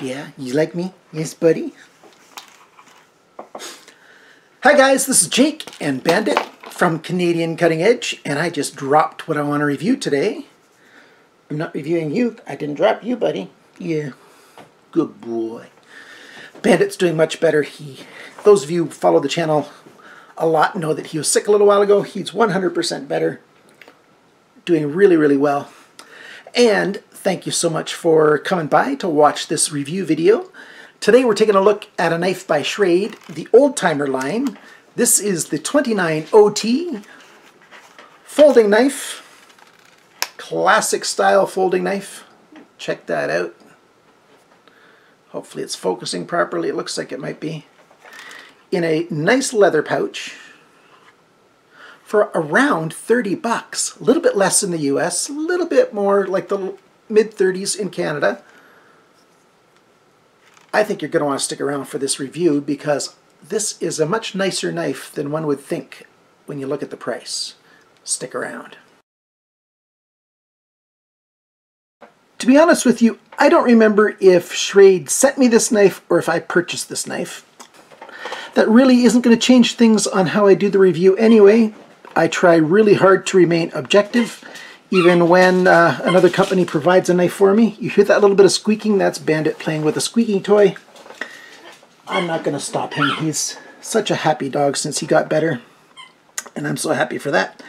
Yeah, you like me? Yes, buddy. Hi guys, this is Jake and Bandit from Canadian Cutting Edge, and I just dropped what I want to review today. I'm not reviewing you. I didn't drop you, buddy. Yeah, good boy. Bandit's doing much better. Those of you who follow the channel a lot know that he was sick a little while ago. He's 100% better. Doing really, really well. And thank you so much for coming by to watch this review video. Today we're taking a look at a knife by Schrade, the Old Timer line. This is the 29 OT folding knife. Classic style folding knife. Check that out. Hopefully it's focusing properly. It looks like it might be. In a nice leather pouch for around 30 bucks. A little bit less in the US, a little bit more like the mid-30s in Canada. I think you're going to want to stick around for this review because this is a much nicer knife than one would think when you look at the price. Stick around. To be honest with you, I don't remember if Schrade sent me this knife or if I purchased this knife. That really isn't going to change things on how I do the review anyway. I try really hard to remain objective, even when another company provides a knife for me. You hear that little bit of squeaking? That's Bandit playing with a squeaking toy. I'm not going to stop him. He's such a happy dog since he got better, and I'm so happy for that.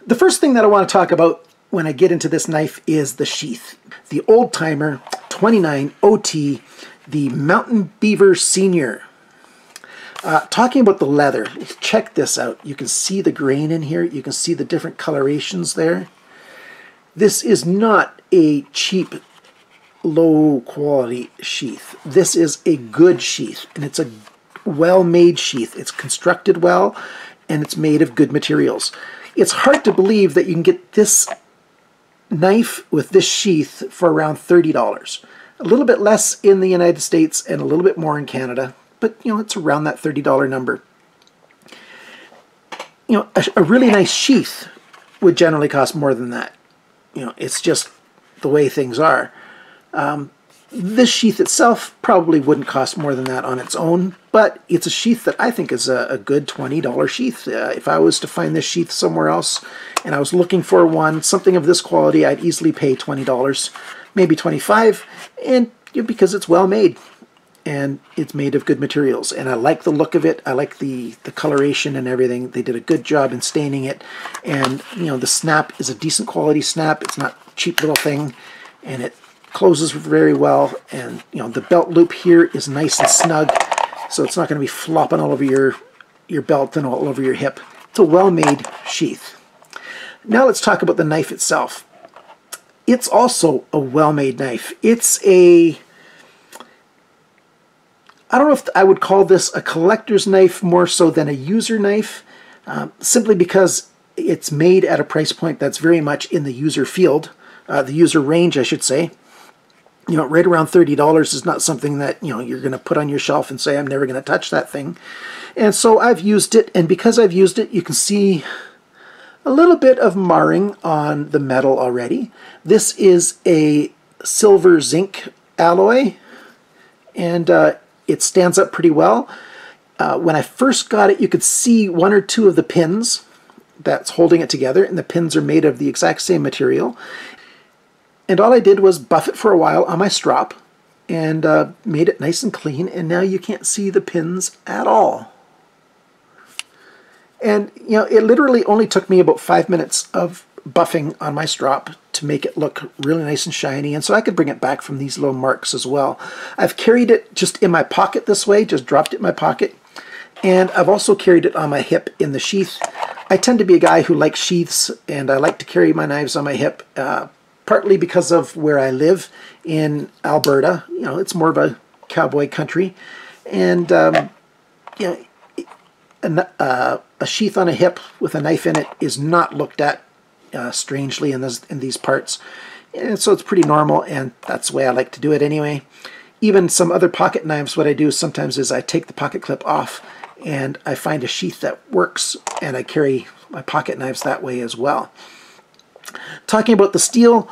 The first thing that I want to talk about when I get into this knife is the sheath. The Old Timer 29 OT, the Mountain Beaver Senior. Talking about the leather, check this out. You can see the grain in here. You can see the different colorations there. This is not a cheap, low quality sheath. This is a good sheath, and it's a well-made sheath. It's constructed well, and it's made of good materials. It's hard to believe that you can get this knife with this sheath for around $30. A little bit less in the United States and a little bit more in Canada. But, you know, it's around that $30 number. You know, a really nice sheath would generally cost more than that. You know, it's just the way things are. This sheath itself probably wouldn't cost more than that on its own, but it's a sheath that I think is a good $20 sheath. If I was to find this sheath somewhere else and I was looking for one, something of this quality, I'd easily pay $20, maybe $25, and because it's well made. And it's made of good materials, and I like the look of it. I like the coloration and everything. They did a good job in staining it, and you know, the snap is a decent quality snap. It's not a cheap little thing, and it closes very well. And you know, the belt loop here is nice and snug, so it's not going to be flopping all over your belt and all over your hip. It's a well-made sheath. Now let's talk about the knife itself. It's also a well-made knife. It's a I don't know if I would call this a collector's knife more so than a user knife, simply because it's made at a price point that's very much in the user field, the user range, I should say. You know, right around $30 is not something that, you know, you're going to put on your shelf and say, I'm never going to touch that thing. And so I've used it, and because I've used it, you can see a little bit of marring on the metal already. This is a silver zinc alloy, and it stands up pretty well. When I first got it, you could see one or two of the pins that's holding it together, and the pins are made of the exact same material. And all I did was buff it for a while on my strop and made it nice and clean, and now you can't see the pins at all. And you know, it literally only took me about 5 minutes of buffing on my strop to make it look really nice and shiny, and so I could bring it back from these little marks as well. I've carried it just in my pocket this way, just dropped it in my pocket, and I've also carried it on my hip in the sheath. I tend to be a guy who likes sheaths, and I like to carry my knives on my hip, partly because of where I live in Alberta. You know, it's more of a cowboy country, and you know, a sheath on a hip with a knife in it is not looked at strangely in these parts, and so it's pretty normal, and that's the way I like to do it anyway. Even some other pocket knives, what I do sometimes is I take the pocket clip off and I find a sheath that works, and I carry my pocket knives that way as well. Talking about the steel,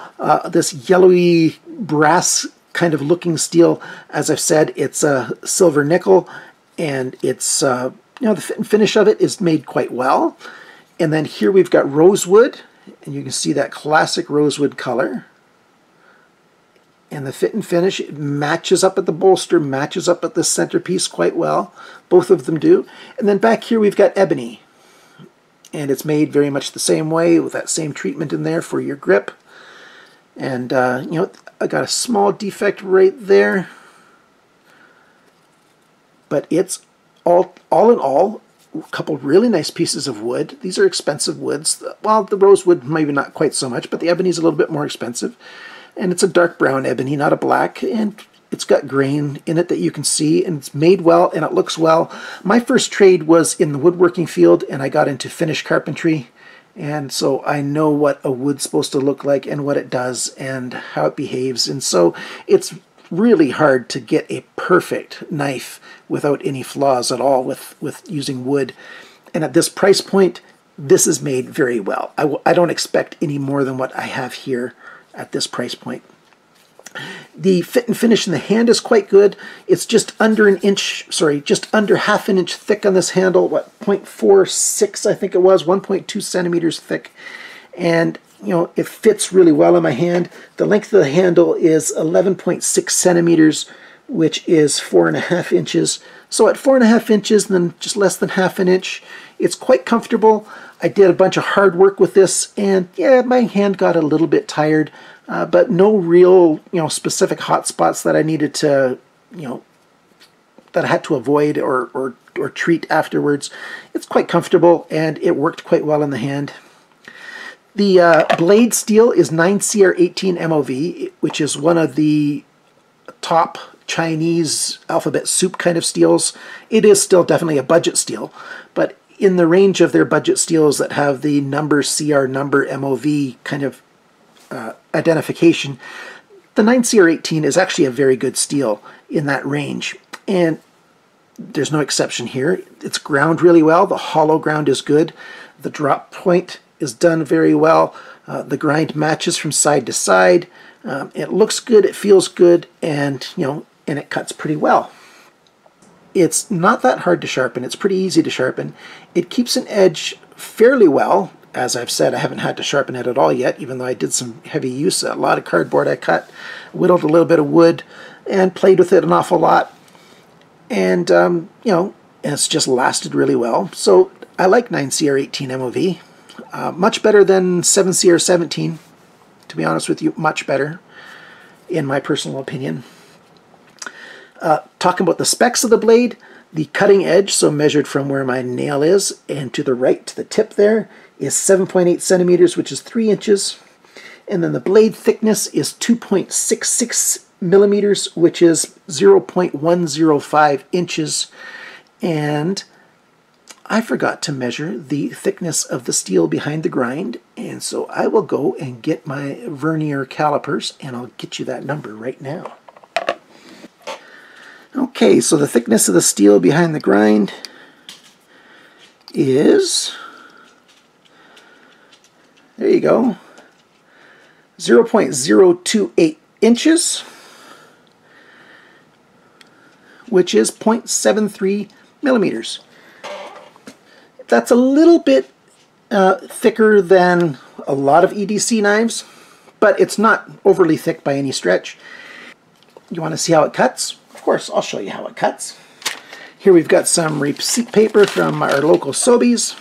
this yellowy brass kind of looking steel. As I've said, it's a silver nickel, and it's the fit and finish of it is made quite well. And then here we've got rosewood, and you can see that classic rosewood color. And the fit and finish, it matches up at the bolster, matches up at the centerpiece quite well. Both of them do. And then back here we've got ebony. And it's made very much the same way with that same treatment in there for your grip. And, I got a small defect right there. But it's all in all, a couple really nice pieces of wood. These are expensive woods. Well, the rosewood maybe not quite so much, but the ebony's a little bit more expensive. And it's a dark brown ebony, not a black, and it's got grain in it that you can see, and it's made well, and it looks well. My first trade was in the woodworking field, and I got into finish carpentry, and so I know what a wood's supposed to look like and what it does and how it behaves. And so it's really hard to get a perfect knife without any flaws at all with using wood. And at this price point, this is made very well. I don't expect any more than what I have here at this price point. The fit and finish in the hand is quite good. It's just under just under half an inch thick on this handle. What, 0.46 I think it was, 1.2 centimeters thick. And it fits really well in my hand. The length of the handle is 11.6 centimeters, which is 4.5 inches. So at 4.5 inches, then just less than half an inch, it's quite comfortable. I did a bunch of hard work with this, and yeah, my hand got a little bit tired, but no real, specific hot spots that I needed to, that I had to avoid or treat afterwards. It's quite comfortable, and it worked quite well in the hand. The blade steel is 9CR18 MOV, which is one of the top Chinese alphabet soup kind of steels. It is still definitely a budget steel, but in the range of their budget steels that have the number CR number MOV kind of identification, the 9CR18 is actually a very good steel in that range. And there's no exception here. It's ground really well. The hollow ground is good. The drop point is done very well. The grind matches from side to side. It looks good, it feels good, and and it cuts pretty well. It's not that hard to sharpen. It's pretty easy to sharpen. It keeps an edge fairly well. As I've said, I haven't had to sharpen it at all yet, even though I did some heavy use. A lot of cardboard I cut, whittled a little bit of wood, and played with it an awful lot. And, and it's just lasted really well. So I like 9CR18 MOV. Much better than 7CR17, to be honest with you. Much better, in my personal opinion. Talking about the specs of the blade, the cutting edge, so measured from where my nail is and to the right to the tip there, is 7.8 centimeters, which is 3 inches. And then the blade thickness is 2.66 millimeters, which is 0.105 inches. And I forgot to measure the thickness of the steel behind the grind, and so I will go and get my vernier calipers, and I'll get you that number right now. Okay, so the thickness of the steel behind the grind is, there you go, 0.028 inches, which is 0.73 millimeters. That's a little bit thicker than a lot of EDC knives, but it's not overly thick by any stretch. You want to see how it cuts? Of course, I'll show you how it cuts. Here we've got some receipt paper from our local Sobeys.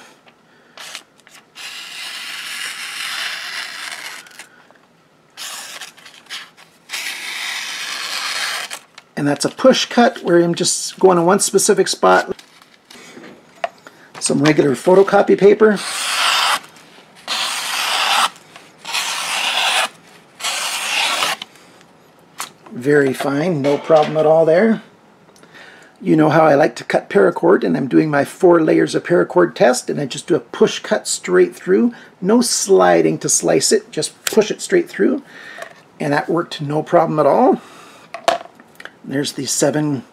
And that's a push cut where I'm just going on one specific spot. Some regular photocopy paper. Very fine, no problem at all there. You know how I like to cut paracord, and I'm doing my 4 layers of paracord test, and I just do a push cut straight through. No sliding to slice it, just push it straight through. And that worked no problem at all. There's the 7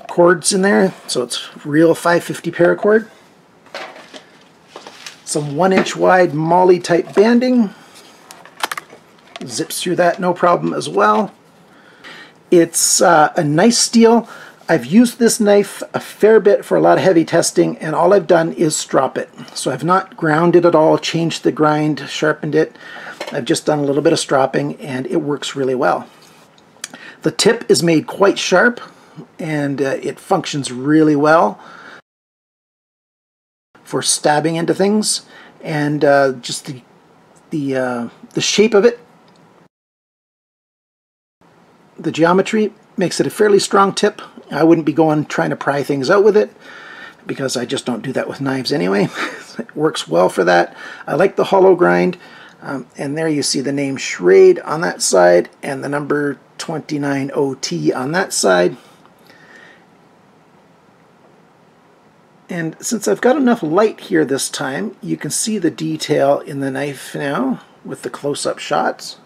cords in there, so it's real 550 paracord. Some 1-inch wide MOLLE type banding. Zips through that no problem as well. It's a nice steel. I've used this knife a fair bit for a lot of heavy testing, and all I've done is strop it. So I've not ground it at all, changed the grind, sharpened it. I've just done a little bit of stropping, and it works really well. The tip is made quite sharp, and it functions really well for stabbing into things, and just the shape of it, the geometry makes it a fairly strong tip. I wouldn't be trying to pry things out with it, because I just don't do that with knives anyway. It works well for that. I like the hollow grind, and there you see the name Schrade on that side and the number 29OT on that side. And since I've got enough light here this time, you can see the detail in the knife now with the close-up shots.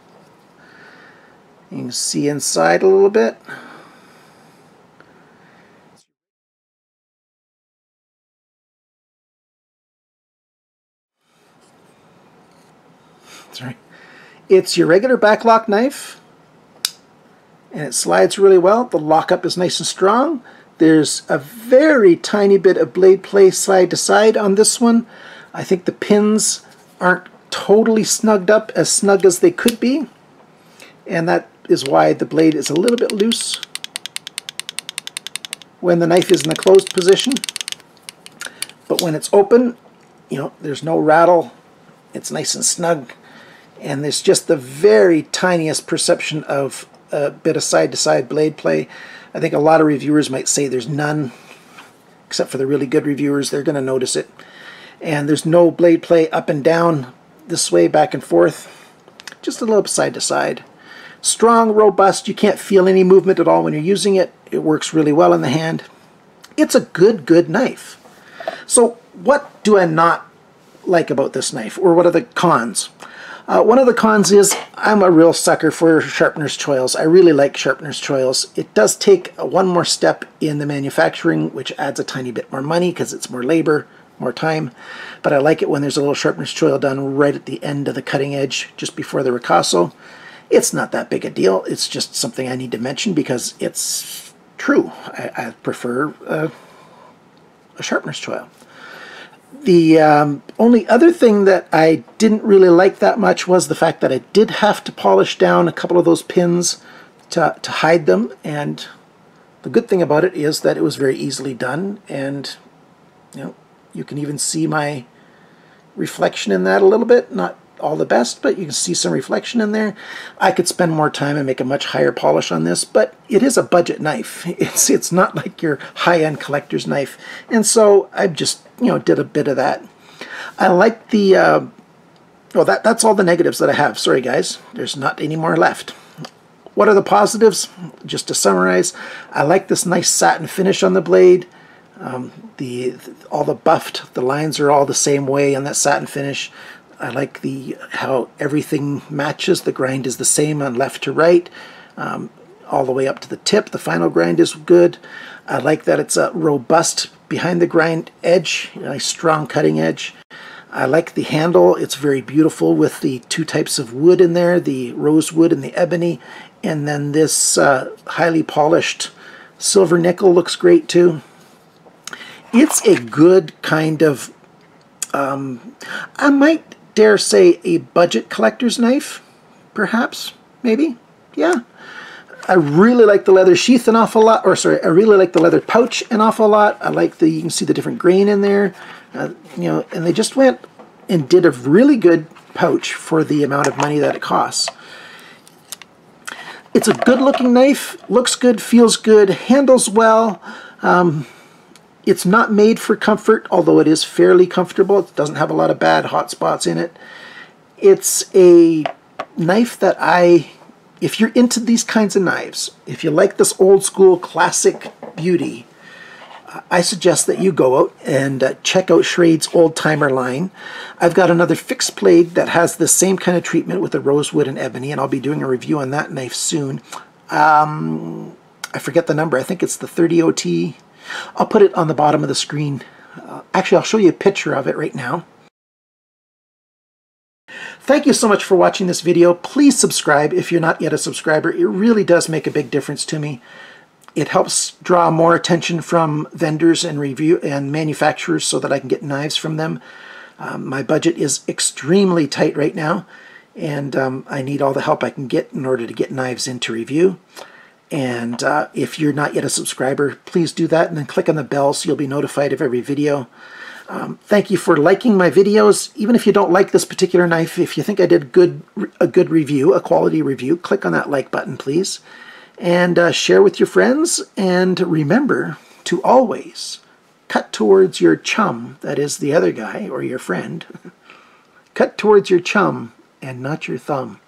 You can see inside a little bit. Sorry. It's your regular backlock knife, and it slides really well. The lockup is nice and strong. There's a very tiny bit of blade play side to side on this one. I think the pins aren't totally snugged up, as snug as they could be, and that is why the blade is a little bit loose when the knife is in the closed position. But when it's open, you know, there's no rattle. It's nice and snug, and there's just the very tiniest perception of a bit of side-to-side blade play. I think a lot of reviewers might say there's none, except for the really good reviewers. They're going to notice it. And there's no blade play up and down, this way, back and forth. Just a little side to side. Strong, robust. You can't feel any movement at all when you're using it. It works really well in the hand. It's a good knife. So what do I not like about this knife, or what are the cons? One of the cons is I'm a real sucker for sharpener's choils. I really like sharpener's choils. It does take one more step in the manufacturing, which adds a tiny bit more money because it's more labor, more time. But I like it when there's a little sharpener's choil done right at the end of the cutting edge, just before the ricasso. It's not that big a deal. It's just something I need to mention because it's true. I prefer a sharpener's choil. The only other thing that I didn't really like that much was the fact that I did have to polish down a couple of those pins to hide them, and the good thing about it is that it was very easily done, and you know, you can even see my reflection in that a little bit. Not all the best, but you can see some reflection in there. I could spend more time and make a much higher polish on this, but it is a budget knife. It's not like your high-end collector's knife, and so I just, you know, did a bit of that. I like the well, that's all the negatives that I have. Sorry guys, there's not any more left. What are the positives? Just to summarize, I like this nice satin finish on the blade. All the buffed, the lines are all the same way on that satin finish. I like how everything matches. The grind is the same on left to right, all the way up to the tip. The final grind is good. I like that it's robust behind the grind edge, a nice strong cutting edge. I like the handle. It's very beautiful with the two types of wood in there, the rosewood and the ebony, and then this highly polished silver nickel looks great too. It's a good kind of, I might dare say, a budget collector's knife, perhaps, maybe, yeah. I really like the leather sheath an awful lot, or sorry, I really like the leather pouch an awful lot. I like you can see the different grain in there, you know, and they just went and did a really good pouch for the amount of money that it costs. It's a good looking knife, looks good, feels good, handles well. It's not made for comfort, although it is fairly comfortable. It doesn't have a lot of bad hot spots in it. It's a knife that if you're into these kinds of knives, if you like this old school classic beauty, I suggest that you go out and check out Schrade's Old Timer line. I've got another fixed blade that has the same kind of treatment with the rosewood and ebony, and I'll be doing a review on that knife soon. I forget the number. I think it's the 30OT. I'll put it on the bottom of the screen. Actually, I'll show you a picture of it right now. Thank you so much for watching this video. Please subscribe if you're not yet a subscriber. It really does make a big difference to me. It helps draw more attention from vendors and manufacturers so that I can get knives from them. My budget is extremely tight right now, and I need all the help I can get in order to get knives into review. And if you're not yet a subscriber, please do that and then click on the bell so you'll be notified of every video. Thank you for liking my videos. Even if you don't like this particular knife, if you think I did a good review, a quality review, click on that like button, please. And share with your friends. And remember to always cut towards your chum, that is the other guy or your friend. Cut towards your chum and not your thumb.